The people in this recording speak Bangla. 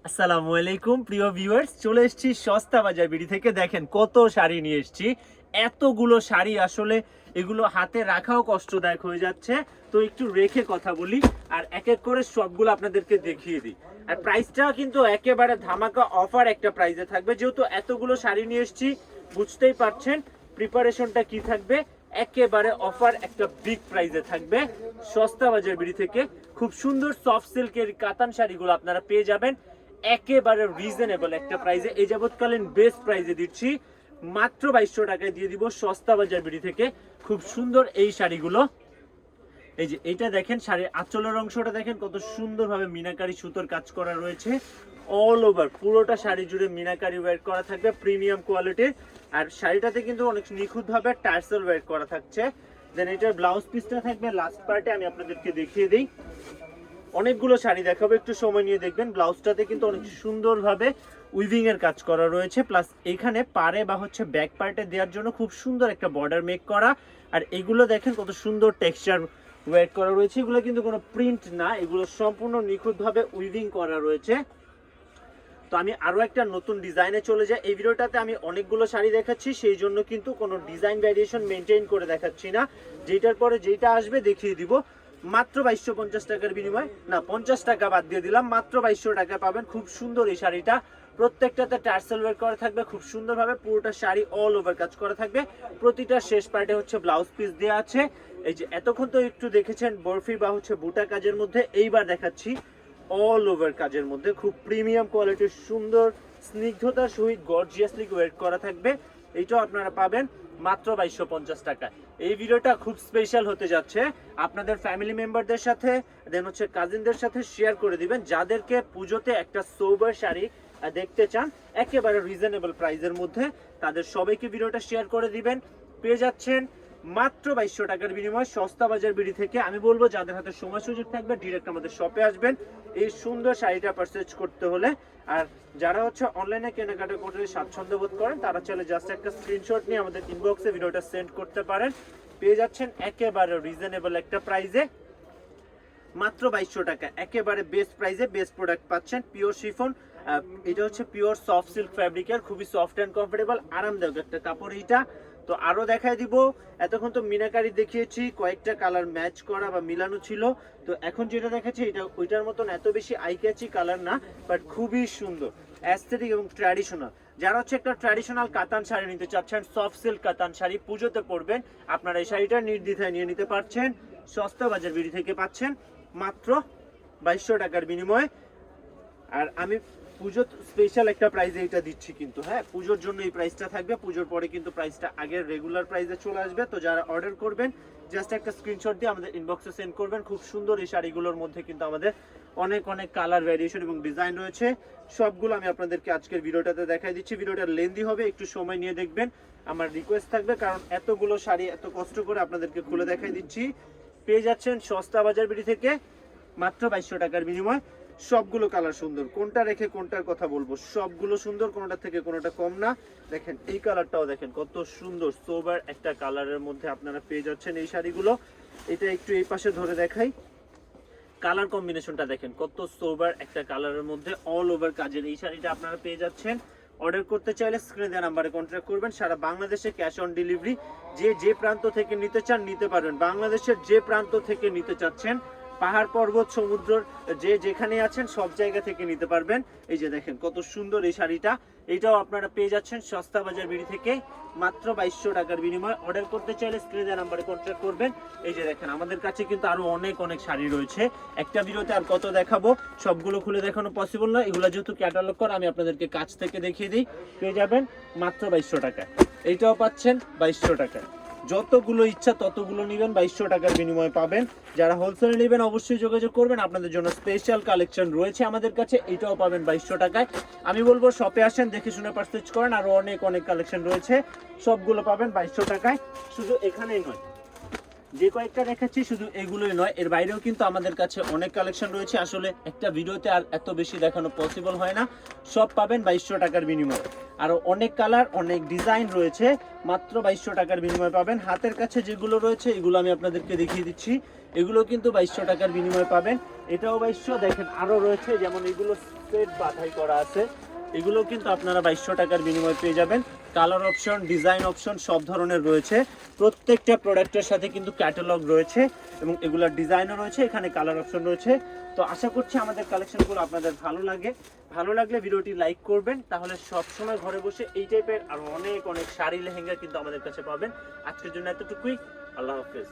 আসসালামু আলাইকুম প্রিয় ভিউয়ার্স, চলে এসেছি সস্তা বাজার বিডি থেকে। দেখেন কত শাড়ি নিয়ে এসেছি। এতগুলো শাড়ি আসলে এগুলো হাতে রাখাও কষ্টদায়ক হয়ে যাচ্ছে, তো একটু রেখে কথা বলি আর এক এক করে সবগুলো আপনাদেরকে দেখিয়ে দিই। আর প্রাইসটা কিন্তু একেবারে ধামাকা অফার একটা প্রাইসে থাকবে, যেহেতু এতগুলো শাড়ি নিয়ে এসেছি বুঝতেই পারছেন প্রিপারেশনটা কি থাকবে। একেবারে অফার একটা বিগ প্রাইসে থাকবে সস্তা বাজার বিডি থেকে। খুব সুন্দর সফট সিল্কের কাতান শাড়িগুলো আপনারা পেয়ে যাবেন একেবারে রিজনেবল একটা প্রাইসে। এই যাবৎকালীন বেস্ট প্রাইসে দিচ্ছি, মাত্র 2200 টাকায় দিয়ে দিব সস্তা বাজার বিডি থেকে। খুব সুন্দর এই শাড়িগুলো। এই যে এটা দেখেন, শাড়ির আঁচলের অংশটা দেখেন কত সুন্দরভাবে মিনাকারি সুতোর কাজ করা রয়েছে। অল ওভার পুরোটা শাড়ি জুড়ে মিনাকারি ওয়ার করা থাকবে, প্রিমিয়াম কোয়ালিটির। আর শাড়িটাতে কিন্তু অনেক নিখুঁতভাবে টার্সেল ওয়ার করা থাকছে। দেন এটার ব্লাউজ পিসটা থাকবে লাস্ট পার্টে, আমি আপনাদেরকে দেখিয়ে দিই। অনেকগুলো শাড়ি দেখাবো, একটু সময় নিয়ে দেখবেন। ব্লাউজটাতে কিন্তু অনেক সুন্দরভাবে উইভিং এর কাজ করা রয়েছে, প্লাস এখানে পারে বা ব্যাক পার্টে দেওয়ার জন্য খুব সুন্দর একটা বর্ডার মেক করা। আর এগুলো দেখেন কত সুন্দর টেক্সচার ওয়েট করা রয়েছে। এগুলো কিন্তু কোনো প্রিন্ট না, এগুলো সম্পূর্ণ নিখুঁতভাবে উইভিং করা রয়েছে। তো আমি আরো একটা নতুন ডিজাইনে চলে যাই। এই ভিডিওটাতে আমি অনেকগুলো শাড়ি দেখাচ্ছি, সেই জন্য কিন্তু কোনো ডিজাইন ভ্যারিয়েশন মেনটেন করে দেখাচ্ছি না, যেটার পরে যেটা আসবে দেখিয়ে দিব। মাত্র 2250 টাকার বিনিময়, না 50 টাকা বাদ দিয়ে দিলাম, মাত্র 2200 টাকা পাবেন খুব সুন্দর এই শাড়িটা। প্রত্যেকটাতে টার্সেল ওয়ার করা থাকবে খুব সুন্দরভাবে, পুরোটা শাড়ি অল ওভার কাজ করা থাকবে। প্রতিটা শেষ পার্টে ব্লাউজ পিস দেওয়া আছে। এই যে এতক্ষণ তো একটু দেখেছেন বরফি বা বুটা কাজের মধ্যে, এইবার দেখাচ্ছি অল ওভার কাজের মধ্যে খুব প্রিমিয়াম কোয়ালিটির সুন্দর স্নিগ্ধতার সহিত গর্জিয়াসলি ওয়ার করা থাকবে। এইটাও আপনারা পাবেন মাত্র 2250 টাকা। এই ভিডিওটা খুব স্পেশাল হতে যাচ্ছে, আপনাদের ফ্যামিলি মেম্বারদের সাথে দেন কাজিনদের সাথে শেয়ার করে দিবেন, যাদেরকে পুজোতে একটা সোবার শাড়ি দেখতে চান একেবারে রিজনেবল প্রাইসের মধ্যে, তাদের সবাইকে ভিডিওটা শেয়ার করে দিবেন। পেয়ে যাচ্ছেন মাত্র 2200 টাকার বিনিময় সস্তা বাজার বিডি থেকে। আমি বলবো যাদের হাতে সময় সুযোগ থাকবে ডিরেক্ট আমাদের শপে আসবেন এই সুন্দর শাড়িটা পারচেজ করতে হলে। আর যারা অনলাইনে কেনাকাটা করতে স্বাচ্ছন্দ্য বোধ করেন, তারা চাইলে জাস্ট একটা স্ক্রিনশট নিয়ে আমাদের ইনবক্সে ভিডিওটা সেন্ড করতে পারেন। পেয়ে যাচ্ছেন একেবারে রিজনেবল একটা প্রাইসে মাত্র 2200 টাকা। একেবারে বেস্ট প্রাইসে বেস্ট প্রোডাক্ট পাচ্ছেন। পিওর শিফন, এটা পিওর সফট সিল্ক ফ্যাব্রিকের, খুবই সফট অ্যান্ড কমফোর্টেবল আরামদায়ক একটা কাপড় এইটা। তো আরো দেখাই দিব। এতক্ষণ তো মিনাকারি দেখিয়েছি, কয়েকটা কালার ম্যাচ করা বা মিলানো ছিল। তো এখন যেটা দেখাচ্ছি এটা ওইটার মতন এত বেশি আই ক্যাচি কালার না, বাট খুবই সুন্দর অ্যাস্থেটিক এবং ট্র্যাডিশনাল। যারা একটা ট্র্যাডিশনাল কাতান শাড়ি নিতে চাচ্ছেন, সফট সিল্ক কাতান শাড়ি পুজোতে পরবেন, আপনারা এই শাড়িটা নির্দ্বিধায় নিয়ে নিতে পারছেন। সস্তা বাজার বিডি থেকে পাচ্ছেন মাত্র 2200 টাকার বিনিময়ে। আর আমি পুজো স্পেশাল একটা প্রাইসে এটা দিচ্ছি কিন্তু, হ্যাঁ পুজোর জন্য এই প্রাইসটা থাকবে। পুজোর পরে কিন্তু প্রাইসটা আগের রেগুলার প্রাইসে চলে আসবে। তো যারা অর্ডার করবেন জাস্ট একটা স্ক্রিনশট দিয়ে আমাদের ইনবক্সে সেন্ড করবেন। খুব সুন্দর এই শাড়িগুলোর মধ্যে কিন্তু আমাদের অনেক অনেক কালার ভ্যারিয়েশন এবং ডিজাইন রয়েছে। সবগুলো আমি আপনাদেরকে আজকের ভিডিওটাতে দেখাই দিচ্ছি। ভিডিওটা লেন্দি হবে, একটু সময় নিয়ে দেখবেন। আমার রিকোয়েস্ট থাকবে, কারণ এতগুলো শাড়ি এত কষ্ট করে আপনাদেরকে খুলে দেখাই দিচ্ছি। পেয়ে যাচ্ছেন সস্তা বাজার বিডি থেকে মাত্র 2200 টাকার বিনিময়। সবগুলো কালার সুন্দর, কোনটা রেখে কোনটার কথা বলবো, সবগুলো সুন্দর, কোনটা থেকে কোনটা কম না। দেখেন এই কালারটাও দেখেন কত সুন্দর সোবার একটা কালারের মধ্যে আপনারা পেয়ে যাচ্ছেন এই শাড়িগুলো। এটা একটু এই পাশে ধরে দেখাই, কালার কম্বিনেশনটা দেখেন কত সোবার একটা কালারের মধ্যে অল ওভার কাজের এই শাড়িটা আপনারা পেয়ে যাচ্ছেন। অর্ডার করতে চাইলে স্ক্রিনে দেওয়া নাম্বারে কন্ট্যাক্ট করবেন। সারা বাংলাদেশে ক্যাশ অন ডেলিভারি, যে প্রান্ত থেকে নিতে চান নিতে পারবেন। বাংলাদেশের যে প্রান্ত থেকে নিতে চাচ্ছেন, পাহাড় পর্বত সমুদ্র যেখানে আছেন সব জায়গা থেকে নিতে পারবেন। এই যে দেখেন কত সুন্দর এই শাড়িটা, এটাও আপনারা পেয়ে যাচ্ছেন সস্তা বাজার বিডি থেকে মাত্র 2200 টাকার বিনিময়। অর্ডার করতে চাইলে স্ক্রিনে দেওয়া নাম্বারে কন্ট্যাক্ট করবেন। এই যে দেখেন আমাদের কাছে কিন্তু আরো অনেক অনেক শাড়ি রয়েছে, একটা ভিডিওতে আর কত দেখাবো, সবগুলো খুলে দেখানো পসিবল না। এগুলো যেহেতু ক্যাটালগ করা, আমি আপনাদেরকে কাছ থেকে দেখিয়ে দিই। পেয়ে যাবেন মাত্র 2200 টাকা। এইটাও পাচ্ছেন 2200 টাকা। যতগুলো ইচ্ছা ততগুলো নেবেন, 2200 টাকার বিনিময়ে পাবেন। যারা হোলসেলে নেবেন অবশ্যই যোগাযোগ করবেন, আপনাদের জন্য স্পেশাল কালেকশন রয়েছে আমাদের কাছে, এটাও পাবেন 2200 টাকায়। আমি বলবো শপে আসেন, দেখে শুনে পারচেজ করেন, আরো অনেক অনেক কালেকশন রয়েছে, সবগুলো পাবেন 2200 টাকায়। শুধু এখানেই নয়, যে কয়েকটা দেখাচ্ছি শুধু এগুলোই নয়, এর বাইরেও কিন্তু আমাদের কাছে অনেক কালেকশন রয়েছে। আসলে একটা ভিডিওতে আর এত বেশি দেখানো পসিবল হয় না, সব পাবেন 2200 টাকার বিনিময়ে। আরও অনেক কালার অনেক ডিজাইন রয়েছে, মাত্র 2200 টাকার বিনিময়ে পাবেন। হাতের কাছে যেগুলো রয়েছে এগুলো আমি আপনাদেরকে দেখিয়ে দিচ্ছি, এগুলো কিন্তু 2200 টাকার বিনিময়ে পাবেন। এটাও 2200, দেখেন আরও রয়েছে, যেমন এগুলো সেট বাঁধাই করা আছে, এগুলো কিন্তু আপনারা 2200 টাকার বিনিময়ে পেয়ে যাবেন। কালার অপশন, ডিজাইন অপশন সব ধরনের রয়েছে। প্রত্যেকটা প্রোডাক্টের সাথে কিন্তু ক্যাটালগ রয়েছে এবং এগুলোর ডিজাইনও রয়েছে, এখানে কালার অপশন রয়েছে। তো আশা করছি আমাদের কালেকশনগুলো আপনাদের ভালো লাগে। ভালো লাগলে ভিডিওটি লাইক করবেন, তাহলে সব সময় ঘরে বসে এই টাইপের আরো অনেক অনেক শাড়ি লেহেঙ্গা কিন্তু আমাদের কাছে পাবেন। আজকের জন্য এতটুকুই, আল্লাহ হাফেজ।